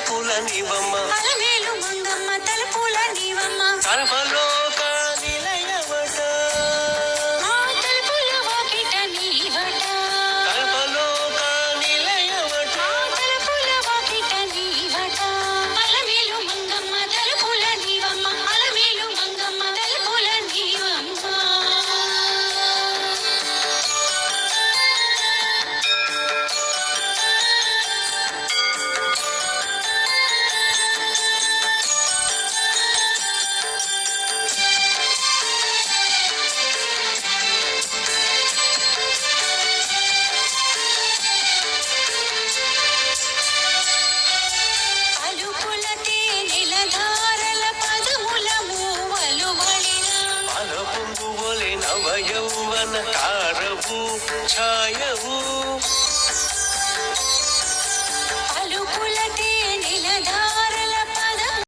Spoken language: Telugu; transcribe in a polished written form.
తలుపుల నీవమ్మ అలమేలు మంగమ్మ తలుపుల నీవమ్మ సర్వలోక నిలయవట ఆ తలుపుల వాకిట నీవట సర్వలోక నిలయవట ఆ తలుపుల వాకిట నీవట అలమేలు మంగమ్మ తలుపుల నీవమ్మ అలమేలు మంగమ్మ తలుపుల నీవమ్మ అలుపుల తేనెల ధారల పదముల మూవలు వళిన అలపొంగువలె నవ యౌవన తారవు ఛాయవు